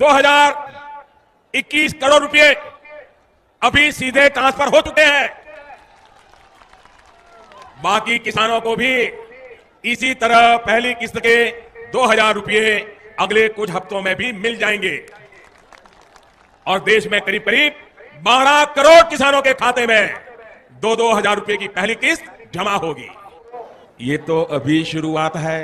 2021 करोड़ रुपए अभी सीधे ट्रांसफर हो चुके हैं। बाकी किसानों को भी इसी तरह पहली किस्त के 2000 रुपए अगले कुछ हफ्तों में भी मिल जाएंगे और देश में करीब करीब 12 करोड़ किसानों के खाते में 2-2 हजार रुपए की पहली किस्त जमा होगी। ये तो अभी शुरुआत है।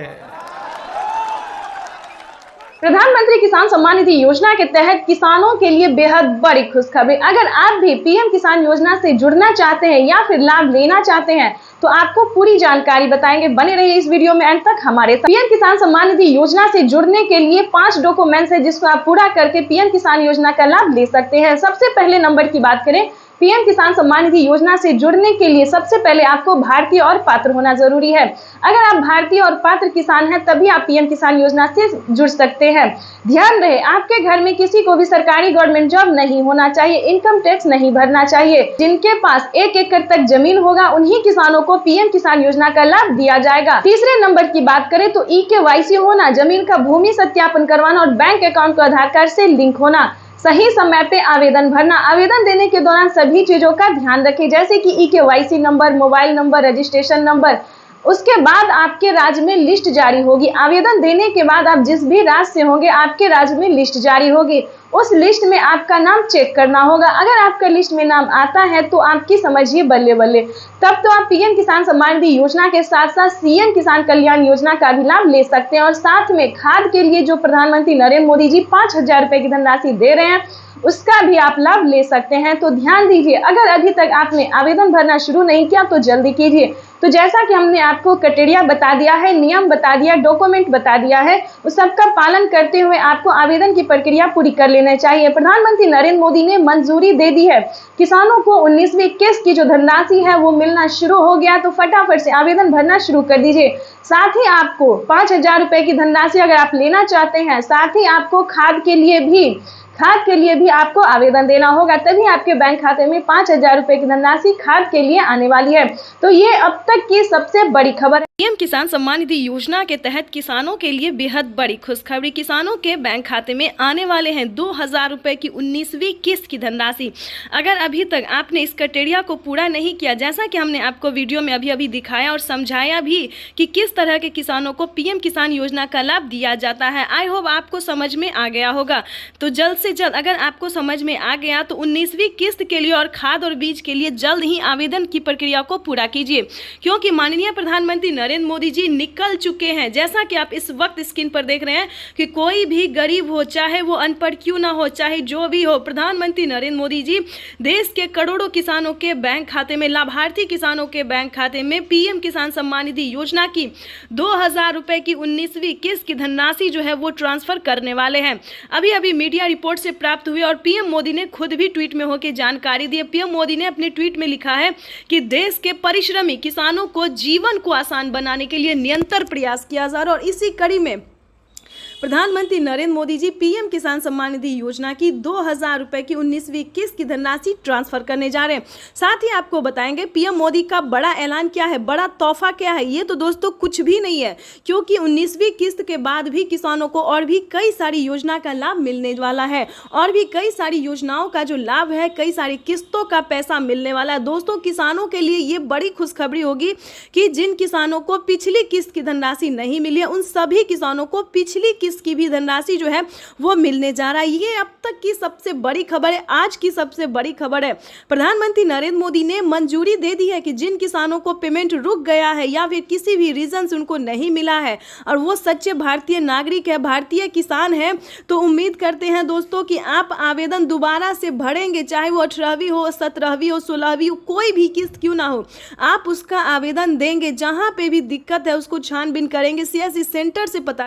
प्रधानमंत्री किसान सम्मान निधि योजना के तहत किसानों के लिए बेहद बड़ी खुशखबरी। अगर आप भी पीएम किसान योजना से जुड़ना चाहते हैं या फिर लाभ लेना चाहते हैं तो आपको पूरी जानकारी बताएंगे। बने रहिए इस वीडियो में अंत तक हमारे साथ। पीएम किसान सम्मान निधि योजना से जुड़ने के लिए 5 डॉक्यूमेंट्स है जिसको आप पूरा करके पीएम किसान योजना का लाभ ले सकते हैं। सबसे पहले नंबर की बात करें, पीएम किसान सम्मान निधि योजना से जुड़ने के लिए सबसे पहले आपको भारतीय और पात्र होना जरूरी है। अगर आप भारतीय और पात्र किसान हैं तभी आप पीएम किसान योजना से जुड़ सकते हैं। ध्यान रहे, आपके घर में किसी को भी सरकारी गवर्नमेंट जॉब नहीं होना चाहिए, इनकम टैक्स नहीं भरना चाहिए। जिनके पास 1 एकड़ तक जमीन होगा उन्हीं किसानों को पीएम किसान योजना का लाभ दिया जाएगा। तीसरे नंबर की बात करें तो ई-केवाईसी होना, जमीन का भूमि सत्यापन करवाना और बैंक अकाउंट को आधार कार्ड से लिंक होना, सही समय पे आवेदन भरना। आवेदन देने के दौरान सभी चीजों का ध्यान रखें जैसे कि e-KYC number, mobile number, registration number. उसके बाद आपके राज्य में लिस्ट जारी होगी। आवेदन देने के बाद आप जिस भी राज्य से होंगे आपके राज्य में लिस्ट जारी होगी। उस लिस्ट में आपका नाम चेक करना होगा। अगर आपका लिस्ट में नाम आता है तो आपकी समझिए बल्ले बल्ले, तब तो आप पीएम किसान सम्मान निधि योजना के साथ साथ सीएम किसान कल्याण योजना का भी लाभ ले सकते हैं। और साथ में खाद के लिए जो प्रधानमंत्री नरेंद्र मोदी जी 5000 रुपए की धनराशि दे रहे हैं उसका भी आप लाभ ले सकते हैं। तो ध्यान दीजिए, अगर अभी तक आपने आवेदन भरना शुरू नहीं किया तो जल्दी कीजिए। तो जैसा कि हमने आपको क्राइटेरिया बता दिया है, नियम बता दिया, डॉक्यूमेंट बता दिया है, उस सबका पालन करते हुए आपको आवेदन की प्रक्रिया पूरी कर लेना चाहिए। प्रधानमंत्री नरेंद्र मोदी ने मंजूरी दे दी है, किसानों को 19वीं किस्त की जो धनराशि है वो मिलना शुरू हो गया। तो फटाफट से आवेदन भरना शुरू कर दीजिए। साथ ही आपको 5000 रुपए की धनराशि अगर आप लेना चाहते हैं, साथ ही आपको खाद के लिए भी आपको आवेदन देना होगा, तभी आपके बैंक खाते में 5000 रुपए की धनराशि खाद के लिए आने वाली है। तो ये अब तक की सबसे बड़ी खबर है। पीएम किसान सम्मान निधि योजना के तहत किसानों के लिए बेहद बड़ी खुशखबरी। किसानों के बैंक खाते में आने वाले हैं 2000 रुपए की 19वीं किस्त की धनराशि। अगर अभी तक आपने इस क्राइटेरिया को पूरा नहीं किया, जैसा कि हमने आपको वीडियो में अभी दिखाया और समझाया भी कि किस तरह के किसानों को पीएम किसान योजना का लाभ दिया जाता है, आई होप आपको समझ में आ गया होगा। तो जल्द से जल्द अगर आपको समझ में आ गया तो 19वीं किस्त के लिए और खाद और बीज के लिए जल्द ही आवेदन की प्रक्रिया को पूरा कीजिए, क्योंकि माननीय प्रधानमंत्री नरेंद्र मोदी जी निकल चुके हैं। जैसा कि आप इस वक्त स्क्रीन पर देख रहे हैं कि कोई भी गरीब हो, चाहे वो अनपढ़ क्यों ना हो, चाहे जो भी हो, प्रधानमंत्री नरेंद्र मोदी जी देश के करोड़ों किसानों के बैंक खाते में, लाभार्थी किसानों के बैंक खाते में पीएम किसान सम्मान निधि योजना की 2000 रुपए की 19वीं किस्त की धनराशि जो है वो ट्रांसफर करने वाले हैं। अभी मीडिया रिपोर्ट से प्राप्त हुई और पीएम मोदी ने खुद भी ट्वीट में होकर जानकारी दी। पीएम मोदी ने अपने ट्वीट में लिखा है कि देश के परिश्रमी किसानों को जीवन को आसान बनाने के लिए निरंतर प्रयास किया जा रहा है और इसी कड़ी में प्रधानमंत्री नरेंद्र मोदी जी पीएम किसान सम्मान निधि योजना की 2000 रुपए की 19वीं किस्त की धनराशि ट्रांसफर करने जा रहे हैं। साथ ही आपको बताएंगे पीएम मोदी का बड़ा ऐलान क्या है, बड़ा तोहफा क्या है। ये तो दोस्तों कुछ भी नहीं है, क्योंकि 19वीं किस्त के बाद भी किसानों को और भी कई सारी योजना का लाभ मिलने वाला है और भी कई सारी योजनाओं का जो लाभ है, कई सारी किस्तों का पैसा मिलने वाला है। दोस्तों किसानों के लिए ये बड़ी खुशखबरी होगी कि जिन किसानों को पिछली किस्त की धनराशि नहीं मिली है उन सभी किसानों को पिछली किस्त की भी धनराशि जो है वो मिलने जा रहा है। ये अब तक की सबसे बड़ी खबर है, आज की सबसे बड़ी खबर है। प्रधानमंत्री नरेंद्र मोदी ने मंजूरी दे दी है कि जिन किसानों को पेमेंट रुक गया है या फिर किसी भी रीजन से उनको नहीं मिला है और वो सच्चे भारतीय नागरिक है, भारतीय किसान है, तो उम्मीद करते हैं दोस्तों कि आप आवेदन दोबारा से भरेंगे, चाहे वो 18वीं हो, 17वीं हो, 16वीं हो, कोई भी किस्त क्यों ना हो, आप उसका आवेदन देंगे। जहां पे भी दिक्कत है उसको छानबीन करेंगे, सीएससी सेंटर से पता